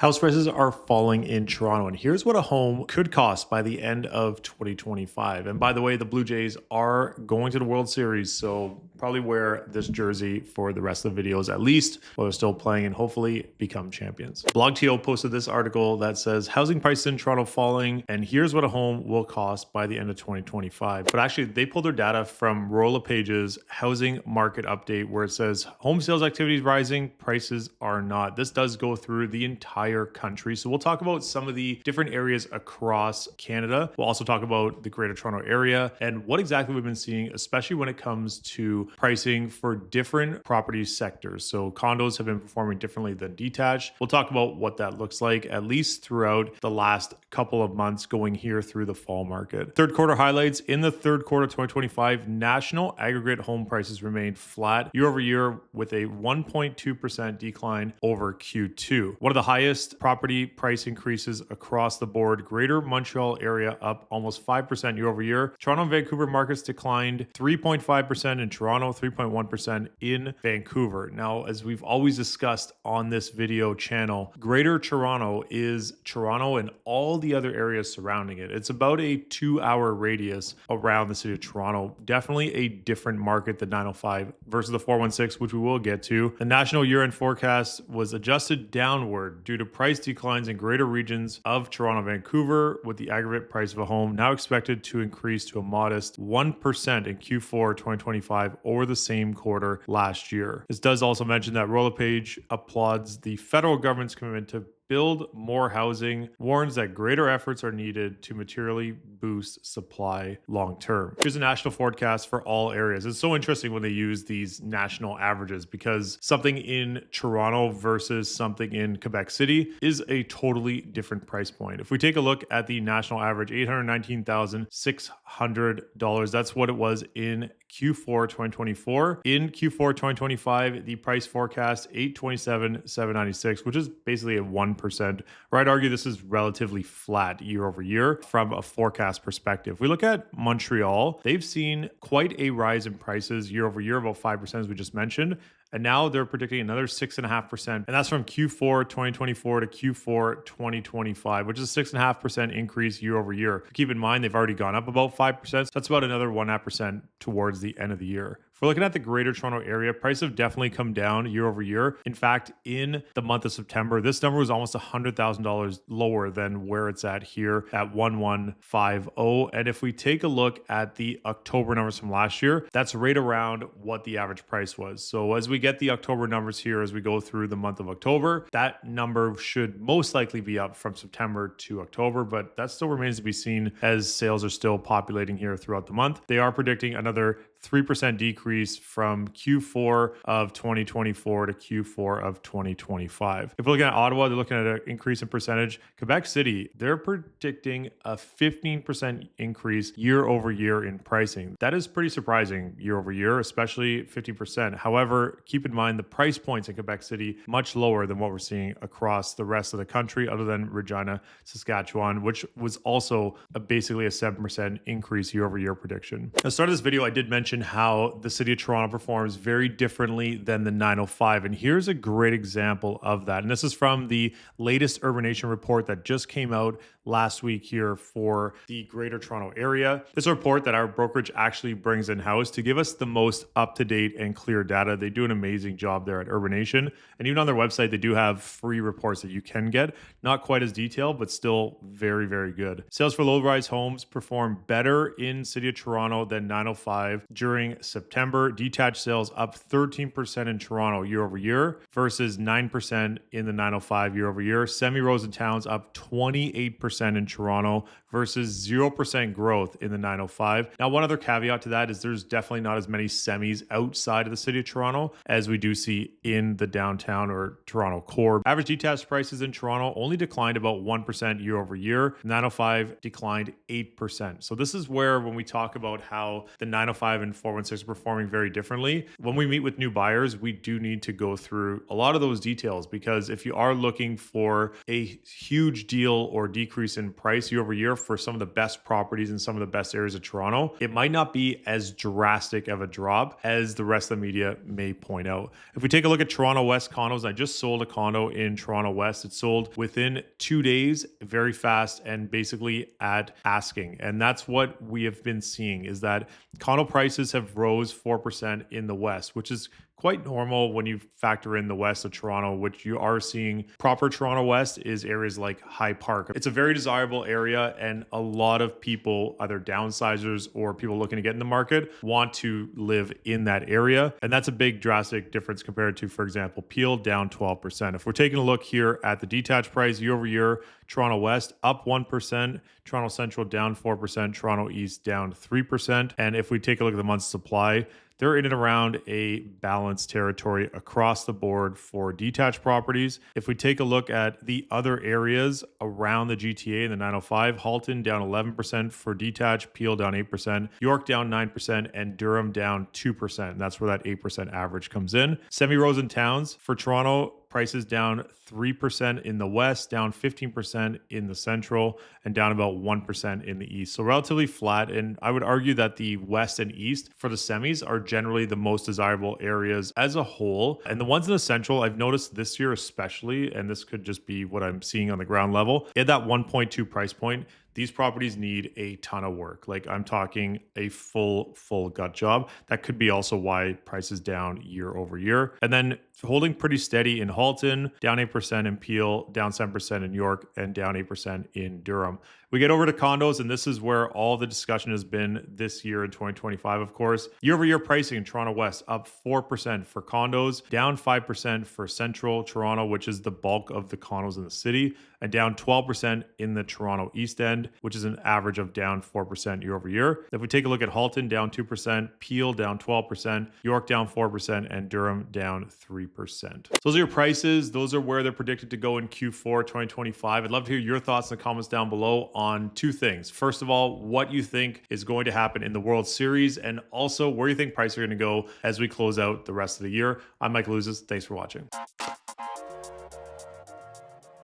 House prices are falling in Toronto, and here's what a home could cost by the end of 2025. And by the way, the Blue Jays are going to the World Series, so probably wear this jersey for the rest of the videos, at least while they're still playing, and hopefully become champions. BlogTO posted this article that says housing prices in Toronto falling, and here's what a home will cost by the end of 2025. But actually, they pulled their data from Royal LePage's housing market update, where it says home sales activity is rising, prices are not. This does go through the entire country. So we'll talk about some of the different areas across Canada. We'll also talk about the Greater Toronto Area and what exactly we've been seeing, especially when it comes to pricing for different property sectors. So condos have been performing differently than detached. We'll talk about what that looks like, at least throughout the last couple of months going here through the fall market. Third quarter highlights. In the third quarter of 2025, national aggregate home prices remained flat year over year with a 1.2% decline over Q2. One of the highest property price increases across the board. Greater Montreal area up almost 5% year over year. Toronto and Vancouver markets declined 3.5% in Toronto, 3.1% in Vancouver. Now, as we've always discussed on this video channel, Greater Toronto is Toronto and all the other areas surrounding it. It's about a 2-hour radius around the city of Toronto. Definitely a different market than 905 versus the 416, which we will get to. The national year-end forecast was adjusted downward due to price declines in greater regions of Toronto and Vancouver, with the aggregate price of a home now expected to increase to a modest 1% in Q4 2025 over the same quarter last year. This does also mention that Royal LePage applauds the federal government's commitment to build more housing, warns that greater efforts are needed to materially boost supply long term. Here's a national forecast for all areas. It's so interesting when they use these national averages because something in Toronto versus something in Quebec City is a totally different price point. If we take a look at the national average, $819,600, that's what it was in Q4 2024. In Q4 2025, the price forecast $827,796, which is basically a 1%. Or I'd argue this is relatively flat year over year from a forecast perspective. If we look at Montreal, they've seen quite a rise in prices year over year, about 5%, as we just mentioned. And now they're predicting another 6.5%. And that's from Q4 2024 to Q4 2025, which is a 6.5% increase year over year. Keep in mind, they've already gone up about 5%. So that's about another 1.5% towards the end of the year. If we're looking at the Greater Toronto Area, prices have definitely come down year over year. In fact, in the month of September, this number was almost $100,000 lower than where it's at here at 1150. And if we take a look at the October numbers from last year, that's right around what the average price was. So as we get the October numbers here, as we go through the month of October, that number should most likely be up from September to October, but that still remains to be seen as sales are still populating here throughout the month. They are predicting another 3% decrease from Q4 of 2024 to Q4 of 2025. If we're looking at Ottawa, they're looking at an increase in percentage. Quebec City, they're predicting a 15% increase year over year in pricing. That is pretty surprising year over year, especially 50%. However, keep in mind the price points in Quebec City much lower than what we're seeing across the rest of the country, other than Regina, Saskatchewan, which was also basically a 7% increase year over year prediction. At the start of this video, I did mention how the city of Toronto performs very differently than the 905. And here's a great example of that. And this is from the latest Urbanation Report that just came out last week here for the Greater Toronto Area. This report that our brokerage actually brings in-house to give us the most up-to-date and clear data. They do an amazing job there at Urbanation. And even on their website, they do have free reports that you can get. Not quite as detailed, but still very, very good. Sales for low-rise homes perform better in City of Toronto than 905 during September. Detached sales up 13% in Toronto year over year versus 9% in the 905 year over year. Semi-rows and towns up 28% in Toronto versus 0% growth in the 905. Now, one other caveat to that is there's definitely not as many semis outside of the city of Toronto as we do see in the downtown or Toronto core. Average detached prices in Toronto only declined about 1% year over year. 905 declined 8%. So this is where when we talk about how the 905 and 417, 416 are performing very differently. When we meet with new buyers, we do need to go through a lot of those details, because if you are looking for a huge deal or decrease in price year over year for some of the best properties in some of the best areas of Toronto, it might not be as drastic of a drop as the rest of the media may point out. If we take a look at Toronto West condos, I just sold a condo in Toronto West. It sold within 2 days, very fast, and basically at asking. And that's what we have been seeing, is that condo prices have rose 4% in the West, which is quite normal when you factor in the west of Toronto, which you are seeing. Proper Toronto West is areas like High Park. It's a very desirable area, and a lot of people, either downsizers or people looking to get in the market, want to live in that area. And that's a big drastic difference compared to, for example, Peel, down 12%. If we're taking a look here at the detached price year over year, Toronto West up 1%, Toronto Central down 4%, Toronto East down 3%. And if we take a look at the month's supply, they're in and around a balanced territory across the board for detached properties. If we take a look at the other areas around the GTA in the 905, Halton down 11% for detached, Peel down 8%, York down 9%, and Durham down 2%. And that's where that 8% average comes in. Semi-rows and towns for Toronto, prices down 3% in the west, down 15% in the central, and down about 1% in the east. So relatively flat. And I would argue that the west and east for the semis are generally the most desirable areas as a whole. And the ones in the central, I've noticed this year especially, and this could just be what I'm seeing on the ground level, at that 1.2 price point, these properties need a ton of work. Like, I'm talking a full gut job. That could be also why price is down year over year. And then holding pretty steady in Halton, down 8% in Peel, down 7% in York, and down 8% in Durham. We get over to condos, and this is where all the discussion has been this year in 2025, of course. Year over year pricing in Toronto West up 4% for condos, down 5% for Central Toronto, which is the bulk of the condos in the city, and down 12% in the Toronto East End, which is an average of down 4% year over year. If we take a look at Halton, down 2%, Peel down 12%, York down 4%, and Durham down 3%. So those are your prices. Those are where they're predicted to go in Q4 2025. I'd love to hear your thoughts in the comments down below on two things. First of all, what you think is going to happen in the World Series, and also where you think prices are going to go as we close out the rest of the year. I'm Michael Ouzas. Thanks for watching.